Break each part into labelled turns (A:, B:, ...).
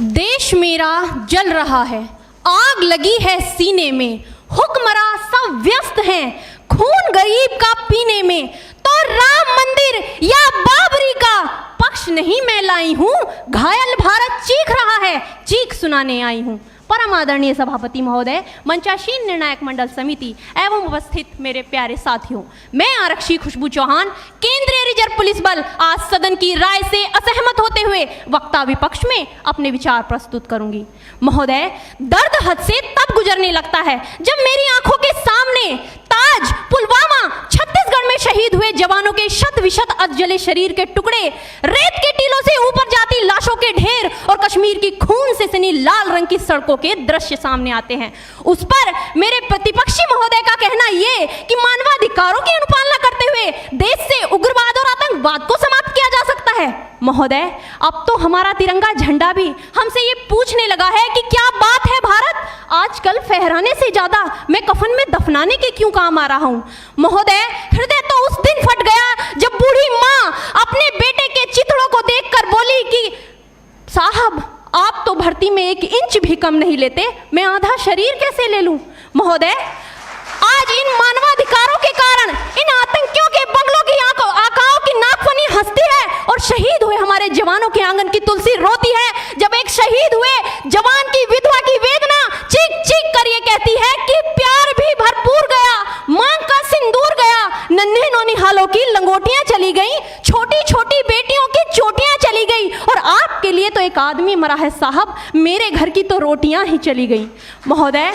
A: देश मेरा जल रहा है, आग लगी है सीने में, हुक्मरां सब व्यस्त हैं खून गरीब का पीने में। तो राम मंदिर या बाबरी का पक्ष नहीं मैं लाई हूं, घायल भारत चीख रहा है, चीख सुनाने आई हूं। परम आदरणीय सभापति महोदय, मंचासीन निर्णायक मंडल समिति एवं उपस्थित मेरे प्यारे साथियों, मैं आरक्षी खुशबू चौहान केंद्रीय रिजर्व पुलिस बल आज सदन की राय से असहमत होते हुए वक्ता विपक्ष में अपने विचार प्रस्तुत करूंगी। महोदय, दर्द हद से तब गुजरने लगता है जब मेरी आंखों के सामने ताज, पुलवामा, छत्तीसगढ़ में शहीद हुए जवानों के शत विशत अधजले शरीर के टुकड़े, रेत के टीलों से ऊपर जाती लाशों के ढेर और कश्मीर की खून से सनी लाल रंग की सड़कों के दृश्य सामने आते हैं। उस पर मेरे प्रतिपक्षी महोदय का कहना ये कि मानवाधिकारों की अनुपालना करते हुए देश से उग्रवाद और आतंकवाद को समाप्त किया जा सकता है। महोदय, अब तो हमारा तिरंगा झंडा भी हमसे ये पूछने लगा है कि क्या बात है भारत, आजकल फहराने से ज्यादा मैं कफन में दफनाने के क्यों काम आ रहा हूं। महोदय, हृदय तो उस दिन फट गया जब बूढ़ी माँ अपने बेटे के चिथड़ों को देखकर बोली कि साहब, आप तो भर्ती में 1 इंच भी कम नहीं लेते, मैं आधा शरीर कैसे ले लूं। महोदय, आज इन मानवाधिकारों के कारण इन आतंकियों के बंगलों की आकाओं की नाकफनी हंसती है और शहीद हुए हमारे जवानों के आंगन की तुलसी रोती है। जब एक शहीद हुए जवान की विधवा की वेदना चीख चीख कर ये कहती है कि प्यार भी भरपूर गया, मांग का सिंदूर गया, नन्हे नौनिहालों की लंगोटियां चली गई, छोटी छोटी बेटियों की चोटियां चली गई और आपके लिए तो एक आदमी मरा है साहब, मेरे घर की तो रोटियां ही चली गई। महोदय,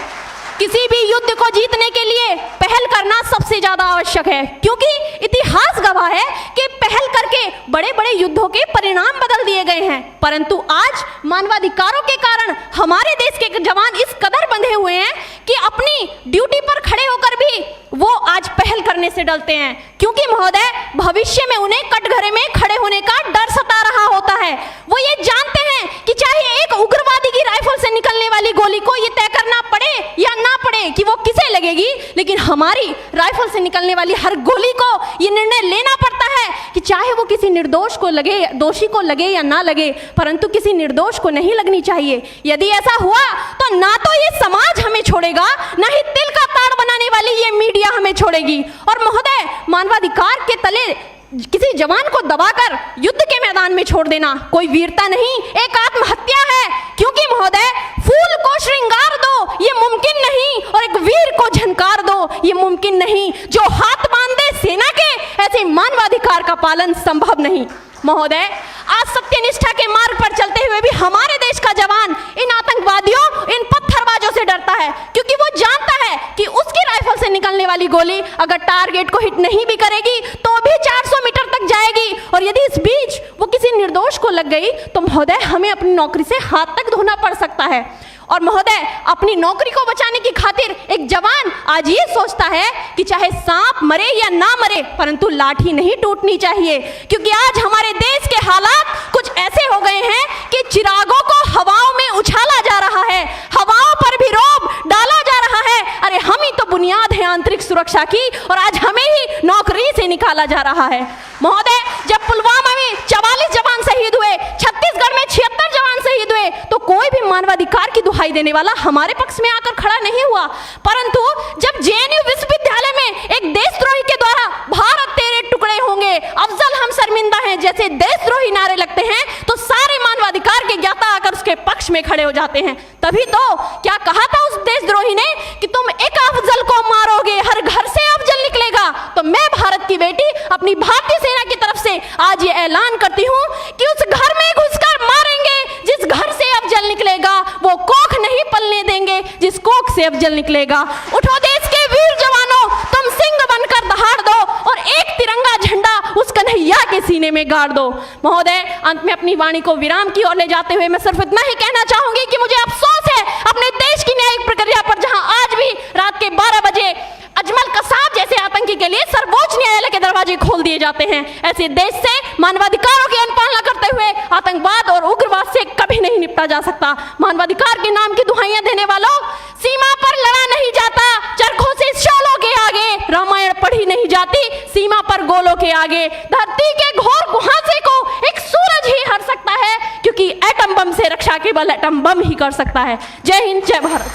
A: किसी भी युद्ध को जीतने के लिए पहल करना सबसे ज्यादा आवश्यक है, क्योंकि इतिहास गवाह है कि पहल करके बड़े बड़े युद्धों के परिणाम बदल दिए गए हैं। परंतु आज मानवाधिकारों के कारण हमारे देश के जवान इस कदर बंधे हुए हैं कि अपनी ड्यूटी पर खड़े होकर भी वो आज पहल करने से डरते हैं, क्योंकि महोदय भविष्य में उन्हें कटघरे में खड़े होने का डर सता रहा होता है। वो ये जानते हैं कि चाहे एक उग्रवादी की राइफल से निकलने वाली गोली को ये तय करना पड़े या ना पड़े कि वो किसे लगेगी, लेकिन हमारी राइफल से निकलने वाली हर गोली को ये निर्णय लेना पड़ता है कि चाहे वो किसी निर्दोष को लगे, दोषी को लगे या ना लगे, परंतु किसी निर्दोष को नहीं लगनी चाहिए। यदि ऐसा हुआ तो ना तो ये समाज हमें छोड़ेगा, ना ही तिल का ताड़ बनाने वाली ये मीडिया हमें छोड़ेगी। और महोदय, मानवाधिकार के तले किसी जवान को दबाकर युद्ध के मैदान में छोड़ देना कोई वीरता नहीं, एक आत्महत्या है। क्योंकि महोदय, फूल को श्रृंगार दो ये मुमकिन नहीं और एक वीर को झनकार दो ये मुमकिन नहीं। जो हाथ बांध दे सेना के, ऐसे मानवाधिकार का पालन संभव नहीं। महोदय, आज सत्यनिष्ठा के मार्ग पर चलते हुए भी हमारे देश का जवान इन आतंकवादियों, इन पत्थरबाजों से डरता है, क्योंकि वो जानता है कि उसकी राइफल से निकलने वाली गोली अगर टारगेट को हिट नहीं भी करेगी तो भी 400 मीटर तक जाएगी, और यदि इस बीच वो किसी निर्दोष को लग गई तो महोदय हमें अपनी नौकरी से हाथ तक धोना पड़ सकता है। और महोदय, अपनी नौकरी को बचाने की खातिर एक जवान आज ये सोचता है कि चाहे सांप मरे या ना मरे, परंतु लाठी नहीं टूटनी चाहिए, क्योंकि आज हमारे देश के हालात कुछ ऐसे हो गए हैं कि चिरागों को हवाओं में उछाला जा रहा है, हवाओं पर भी रोब डाला जा रहा है। अरे हम ही तो बुनियाद है आंतरिक सुरक्षा की, और आज हमें ही नौकरी से निकाला जा रहा है। महोदय, जब पुलवामा में 44 जवान शहीद हुए, छत्तीसगढ़ में 76 जवान शहीद हुए, तो कोई भी मानवाधिकार की दुहाई देने वाला हमारे पक्ष में आकर खड़ा नहीं हुआ। परंतु जब जेएनयू विश्वविद्यालय में एक देशद्रोही के द्वारा भारत तेरे टुकड़े होंगे, अफजल हम शर्मिंदा हैं जैसे देशद्रोही नारे लगते हैं, तो सारे मानवाधिकार के ज्ञाता आकर उसके पक्ष में खड़े हो जाते हैं। तभी तो क्या कहा था उस देशद्रोही ने कि तुम एक अफजल को मारोगे, हर घर से अफजल निकलेगा। तो मैं भारत की बेटी अपनी भारतीय सेना की तरफ से आज ये ऐलान करती हूँ कि उस घर में घुसकर मारेंगे जिस घर से अफजल निकलेगा, वो कोख नहीं पलने देंगे जिस कोख से अफजल निकलेगा। उठो देश के वीर जवानों, तुम सिंह बनकर दहाड़ दो और एक तिरंगा झंडा उस कन्हैया के सीने में गाड़ दो। महोदय, अंत में अपनी वाणी को विराम की ओर ले जाते हुए मैं सिर्फ इतना ही कहना चाहूंगी कि मुझे अफसोस है अपने देश की न्यायिक प्रक्रिया पर, जहां आज भी रात के 12 बजे अजमल कसाब जैसे आतंकी के लिए सर्वोच्च न्यायालय के दरवाजे खोल दिए जाते हैं। ऐसे देश से मानवाधिकारों की अनुपालना करते हुए आतंकवाद और उग्रवाद से कभी नहीं निपटा जा सकता। मानवाधिकार के नाम की दुहाइयां देने वालों, सीमा पर लड़ा नहीं जाता, चरखों से शोलों के आगे रामायण पढ़ी नहीं जाती, सीमा पर गोलों के आगे। धरती के घोर कुहासे को एक सूरज ही हर सकता है, क्योंकि एटम बम से रक्षा केवल एटम बम ही कर सकता है। जय हिंद, जय भारत।